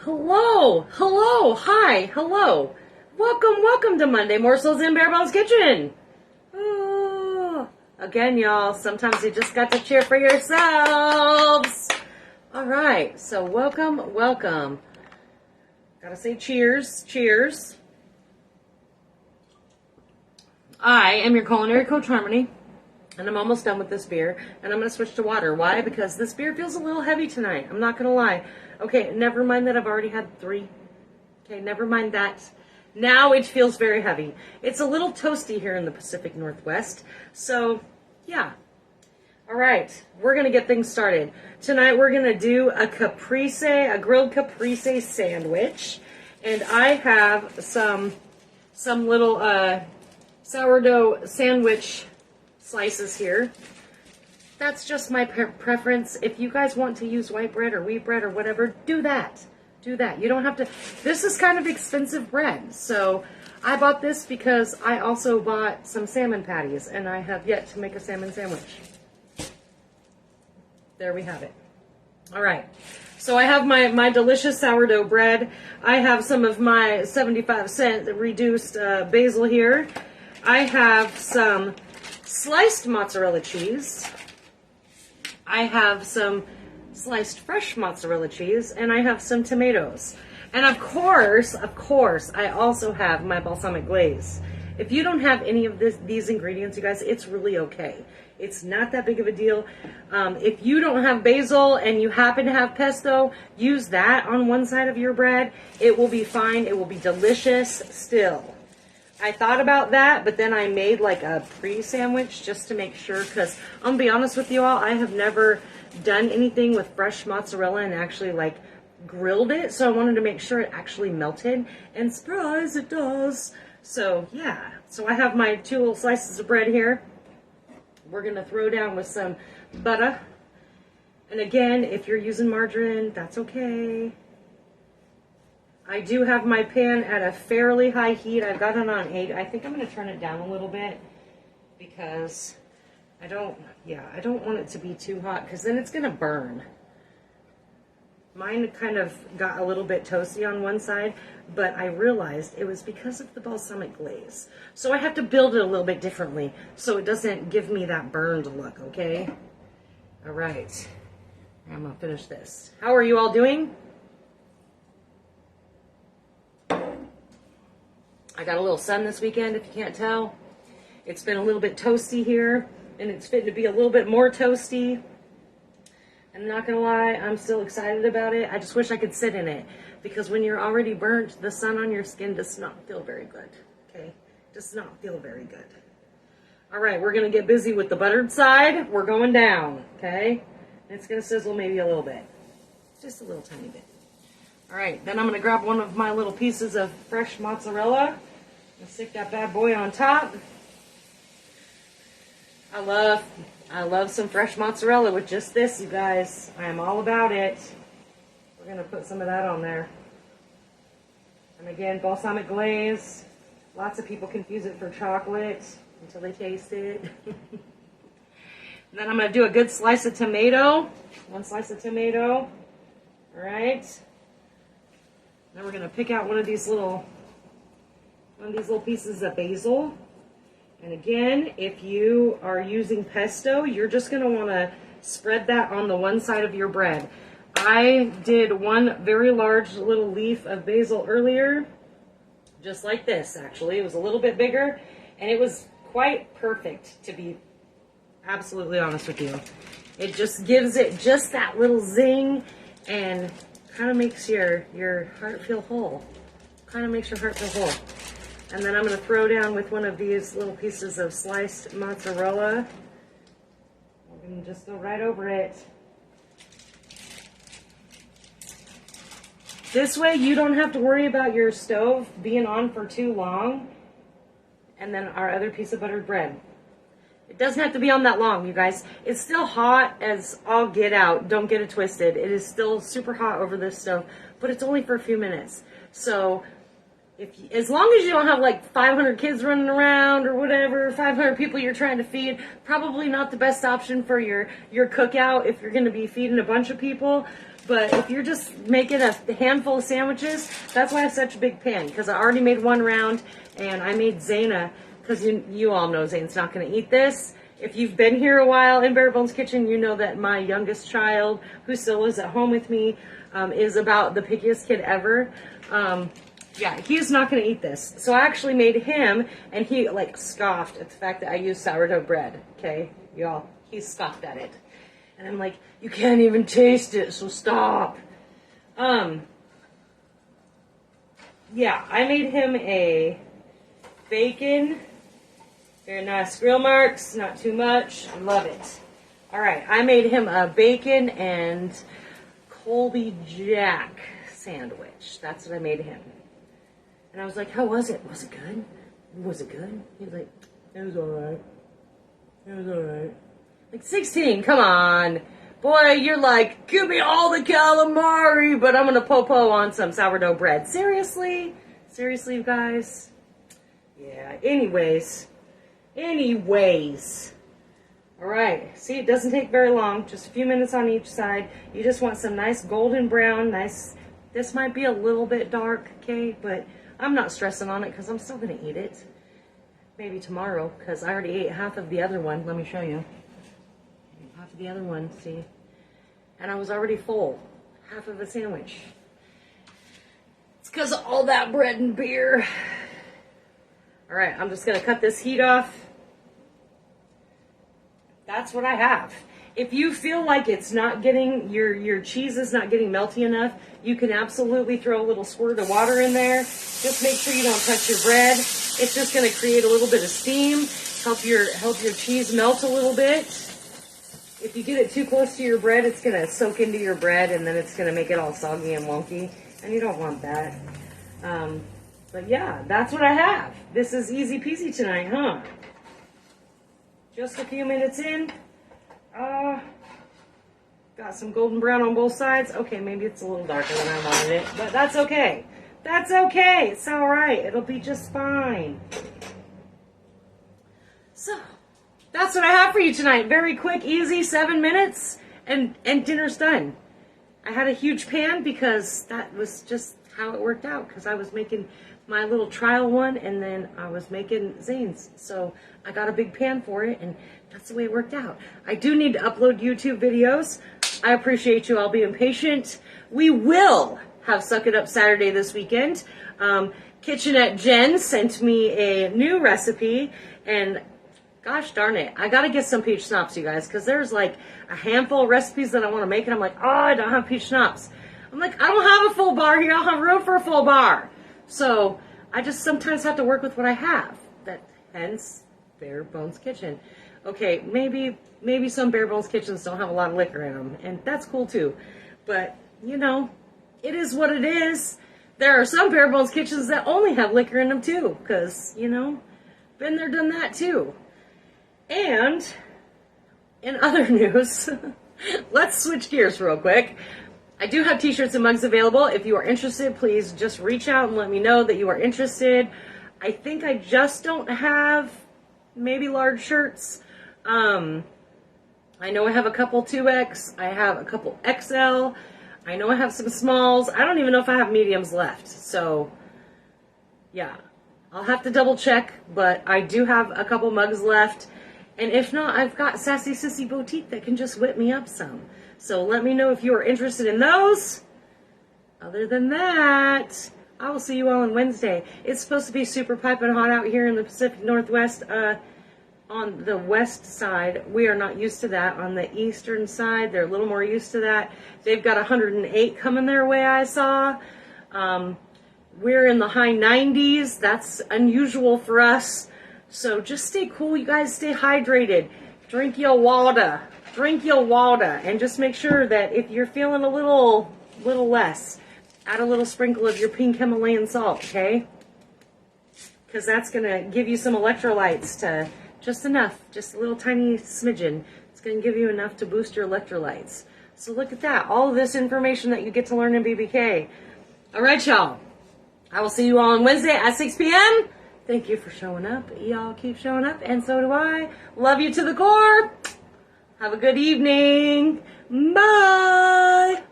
Hello, hello, hi, hello. Welcome to Monday Morsels in Bearbell's Kitchen. Oh, again, y'all, sometimes you just got to cheer for yourselves. All right, so welcome. Gotta say cheers, cheers. I am your culinary coach, Harmony, and I'm almost done with this beer, and I'm going to switch to water. Why? Because this beer feels a little heavy tonight. I'm not going to lie. Okay, never mind that I've already had 3. Okay, never mind that. Now it feels very heavy. It's a little toasty here in the Pacific Northwest, so yeah. All right, we're going to get things started. Tonight we're going to do a grilled caprese sandwich, and I have some little sourdough sandwich slices here. That's just my preference. If you guys want to use white bread or wheat bread or whatever, do that. Do that. You don't have to. This is kind of expensive bread, so I bought this because I also bought some salmon patties, and I have yet to make a salmon sandwich. There we have it. All right. So I have my delicious sourdough bread. I have some of my 75-cent reduced basil here. I have some sliced mozzarella cheese. I have some sliced fresh mozzarella cheese, and I have some tomatoes. And of course, I also have my balsamic glaze. If you don't have any of these ingredients, you guys, it's really okay. It's not that big of a deal. If you don't have basil and you happen to have pesto, use that on one side of your bread. It will be fine. It will be delicious still. I thought about that, but then I made like a pre-sandwich just to make sure, because I'm going to be honest with you all, I have never done anything with fresh mozzarella and actually like grilled it, so I wanted to make sure it actually melted, and surprise, it does. So yeah, so I have my 2 little slices of bread here. We're going to throw down with some butter, and again, if you're using margarine, that's okay. I do have my pan at a fairly high heat. I've got it on 8. I think I'm going to turn it down a little bit because I don't want it to be too hot because then it's going to burn. Mine kind of got a little bit toasty on one side, but I realized it was because of the balsamic glaze. So I have to build it a little bit differently so it doesn't give me that burned look, okay? All right. I'm going to finish this. How are you all doing? I got a little sun this weekend, if you can't tell. It's been a little bit toasty here, and it's fitting to be a little bit more toasty. I'm not going to lie, I'm still excited about it. I just wish I could sit in it, because when you're already burnt, the sun on your skin does not feel very good, okay? Does not feel very good. All right, we're going to get busy with the buttered side. We're going down, okay? It's going to sizzle maybe a little bit. Just a little tiny bit. All right, then I'm going to grab one of my little pieces of fresh mozzarella and stick that bad boy on top. I love some fresh mozzarella with just this, you guys. I am all about it. We're going to put some of that on there. And again, balsamic glaze. Lots of people confuse it for chocolate until they taste it. And then I'm going to do a good slice of tomato. 1 slice of tomato. All right. Now we're going to pick out one of these little pieces of basil. And again, if you are using pesto, you're just going to want to spread that on the one side of your bread. I did one very large little leaf of basil earlier, just like this actually. It was a little bit bigger, and it was quite perfect, to be absolutely honest with you. It just gives it just that little zing and kind of makes your heart feel whole. Kind of makes your heart feel whole. And then I'm going to throw down with one of these little pieces of sliced mozzarella. We're going to just go right over it. This way you don't have to worry about your stove being on for too long. And then our other piece of buttered bread. It doesn't have to be on that long, you guys. It's still hot as all get out. Don't get it twisted. It is still super hot over this stove, but it's only for a few minutes. So as long as you don't have like 500 kids running around or whatever, 500 people you're trying to feed, probably not the best option for your cookout if you're going to be feeding a bunch of people. But if you're just making a handful of sandwiches, that's why I have such a big pan, because I already made one round, and I made Zaina, because you all know Zane's not going to eat this. If you've been here a while in Bare Bones Kitchen, you know that my youngest child, who still lives at home with me, is about the pickiest kid ever. Yeah, he's not going to eat this. So I actually made him, and he, like, scoffed at the fact that I used sourdough bread, okay? Y'all, he scoffed at it. And I'm like, you can't even taste it, so stop. Yeah, I made him a bacon. Very nice grill marks, not too much. Love it. All right, I made him a bacon and Colby Jack sandwich. That's what I made him. And I was like, how was it? Was it good? Was it good? He was like, it was all right. It was all right. Like 16, come on. Boy, you're like, give me all the calamari, but I'm going to po-po on some sourdough bread. Seriously? Seriously, you guys? Yeah, anyways. All right, see, it doesn't take very long, just a few minutes on each side. You just want some nice golden brown, nice, this might be a little bit dark, okay, but I'm not stressing on it because I'm still going to eat it. Maybe tomorrow, because I already ate half of the other one. Let me show you. Half of the other one, see? And I was already full. Half of a sandwich. It's because of all that bread and beer. All right, I'm just going to cut this heat off. That's what I have. If you feel like it's not getting, your cheese is not getting melty enough, you can absolutely throw a little squirt of water in there. Just make sure you don't touch your bread. It's just going to create a little bit of steam, help your cheese melt a little bit. If you get it too close to your bread, it's going to soak into your bread, and then it's going to make it all soggy and wonky, and you don't want that. But yeah, that's what I have. This is easy peasy tonight, huh? Just a few minutes in. Got some golden brown on both sides. Okay, maybe it's a little darker than I wanted it, but that's okay. That's okay. It's all right. It'll be just fine. So, that's what I have for you tonight. Very quick, easy, 7 minutes, and dinner's done. I had a huge pan because that was just how it worked out, because I was making my little trial one, and then I was making Zane's. So I got a big pan for it, and that's the way it worked out. I do need to upload YouTube videos. I appreciate you all being patient. We will have Suck It Up Saturday this weekend. Kitchenette Jen sent me a new recipe, and gosh darn it, I gotta get some peach schnapps, you guys, because there's like a handful of recipes that I want to make, and I'm like, oh, I don't have peach schnapps. I'm like, I don't have a full bar here. I don't have room for a full bar. So I just sometimes have to work with what I have. Hence Bare Bones Kitchen. Okay, maybe some Bare Bones Kitchens don't have a lot of liquor in them, and that's cool too. But, you know, it is what it is. There are some Bare Bones Kitchens that only have liquor in them too, because, you know, been there, done that too. And in other news, let's switch gears real quick. I do have t-shirts and mugs available. If you are interested, please just reach out and let me know that you are interested. I think I just don't have maybe large shirts. I know I have a couple 2X. I have a couple XL. I know I have some smalls. I don't even know if I have mediums left. So, yeah. I'll have to double check, but I do have a couple mugs left. And if not, I've got Sassy Sissy Boutique that can just whip me up some. So let me know if you are interested in those. Other than that, I will see you all on Wednesday. It's supposed to be super piping hot out here in the Pacific Northwest. On the west side, we are not used to that. On the eastern side, they're a little more used to that. They've got 108 coming their way, I saw. We're in the high 90s. That's unusual for us. So just stay cool, you guys. Stay hydrated. Drink your water. Drink your water. And just make sure that if you're feeling a little less, add a little sprinkle of your pink Himalayan salt, okay? Because that's going to give you some electrolytes to just enough, just a little tiny smidgen. It's going to give you enough to boost your electrolytes. So look at that. All of this information that you get to learn in BBK. All right, y'all. I will see you all on Wednesday at 6 p.m. Thank you for showing up. Y'all keep showing up, and so do I. Love you to the core. Have a good evening. Bye.